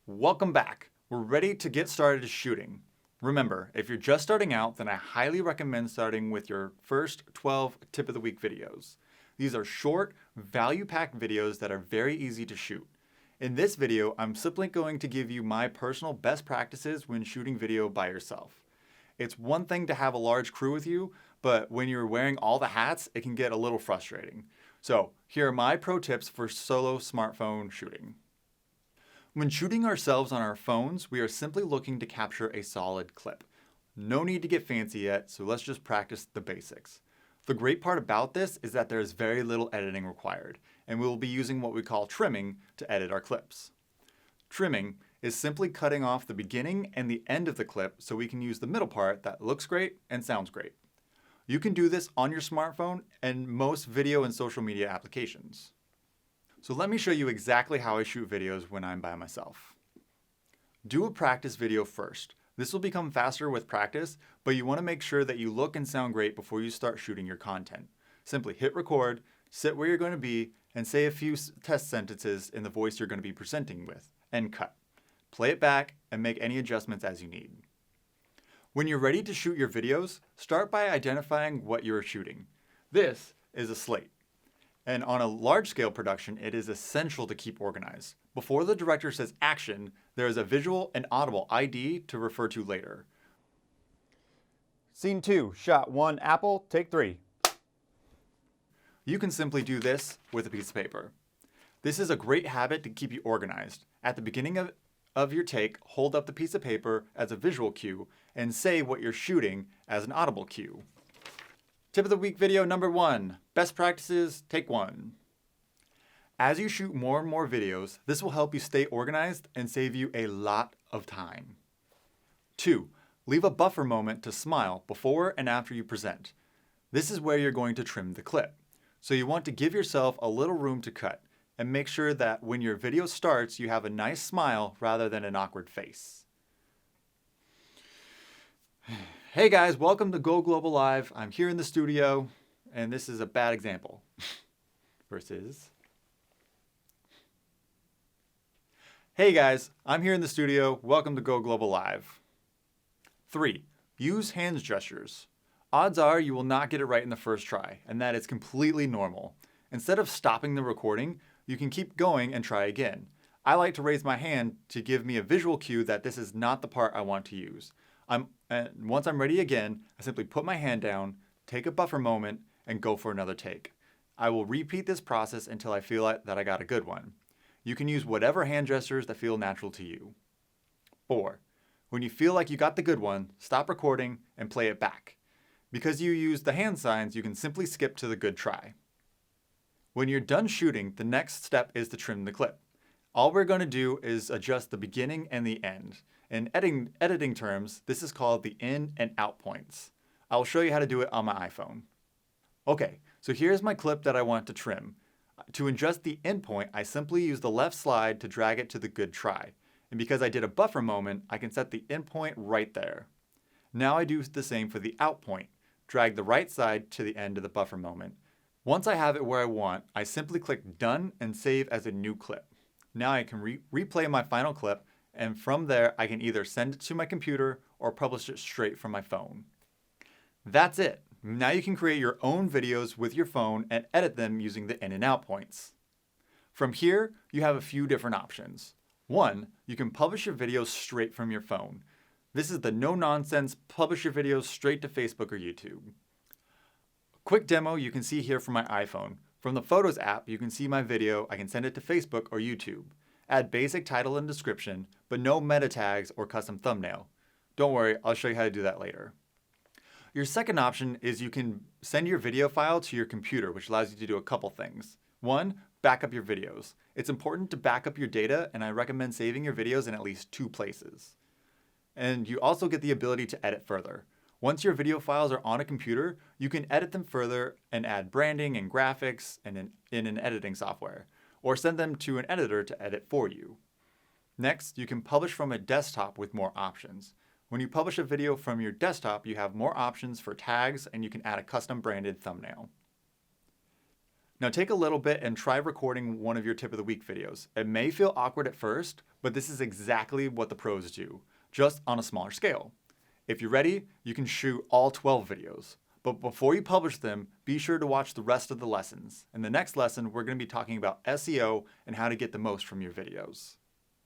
Welcome back. We're ready to get started shooting. Remember, if you're just starting out, then I highly recommend starting with your first 12 tip of the week videos. These are short, value-packed videos that are very easy to shoot. In this video, I'm simply going to give you my personal best practices when shooting video by yourself. It's one thing to have a large crew with you, but when you're wearing all the hats, it can get a little frustrating. So here are my pro tips for solo smartphone shooting. When shooting ourselves on our phones, we are simply looking to capture a solid clip. No need to get fancy yet, so let's just practice the basics. The great part about this is that there is very little editing required, and we will be using what we call trimming to edit our clips. Trimming is simply cutting off the beginning and the end of the clip so we can use the middle part that looks great and sounds great. You can do this on your smartphone and most video and social media applications. So let me show you exactly how I shoot videos when I'm by myself. Do a practice video first. This will become faster with practice, but you want to make sure that you look and sound great before you start shooting your content. Simply hit record, sit where you're going to be, and say a few test sentences in the voice you're going to be presenting with, and cut. Play it back and make any adjustments as you need. When you're ready to shoot your videos, start by identifying what you're shooting. This is a slate. And on a large-scale production, it is essential to keep organized. Before the director says action, there is a visual and audible ID to refer to later. Scene 2, shot 1, apple, take 3. You can simply do this with a piece of paper. This is a great habit to keep you organized. At the beginning of your take, hold up the piece of paper as a visual cue and say what you're shooting as an audible cue. Tip of the week video number 1, best practices, take 1. As you shoot more and more videos, this will help you stay organized and save you a lot of time. 2, leave a buffer moment to smile before and after you present. This is where you're going to trim the clip. So you want to give yourself a little room to cut and make sure that when your video starts, you have a nice smile rather than an awkward face. Hey guys, welcome to Go Global Live. I'm here in the studio, and this is a bad example. Versus. Hey guys, I'm here in the studio. Welcome to Go Global Live. 3, use hand gestures. Odds are you will not get it right in the first try, and that is completely normal. Instead of stopping the recording, you can keep going and try again. I like to raise my hand to give me a visual cue that this is not the part I want to use. Once I'm ready again, I simply put my hand down, take a buffer moment, and go for another take. I will repeat this process until I feel that I got a good one. You can use whatever hand gestures that feel natural to you. 4, when you feel like you got the good one, stop recording and play it back. Because you use the hand signs, you can simply skip to the good try. When you're done shooting, the next step is to trim the clip. All we're going to do is adjust the beginning and the end. In editing terms, this is called the in and out points. I will show you how to do it on my iPhone. Okay, so here's my clip that I want to trim. To adjust the in point, I simply use the left slide to drag it to the good try. And because I did a buffer moment, I can set the in point right there. Now I do the same for the out point. Drag the right side to the end of the buffer moment. Once I have it where I want, I simply click done and save as a new clip. Now I can replay my final clip, and from there I can either send it to my computer or publish it straight from my phone. That's it. Now you can create your own videos with your phone and edit them using the in and out points. From here, you have a few different options. 1, you can publish your videos straight from your phone. This is the no-nonsense, publish your videos straight to Facebook or YouTube. Quick demo you can see here from my iPhone. From the Photos app, you can see my video. I can send it to Facebook or YouTube. Add basic title and description, but no meta tags or custom thumbnail. Don't worry, I'll show you how to do that later. Your second option is you can send your video file to your computer, which allows you to do a couple things. 1, back up your videos. It's important to back up your data, and I recommend saving your videos in at least 2 places. And you also get the ability to edit further. Once your video files are on a computer, you can edit them further and add branding and graphics in an editing software, or send them to an editor to edit for you. Next, you can publish from a desktop with more options. When you publish a video from your desktop, you have more options for tags and you can add a custom branded thumbnail. Now take a little bit and try recording one of your tip of the week videos. It may feel awkward at first, but this is exactly what the pros do, just on a smaller scale. If you're ready, you can shoot all 12 videos. But before you publish them, be sure to watch the rest of the lessons. In the next lesson, we're going to be talking about SEO and how to get the most from your videos.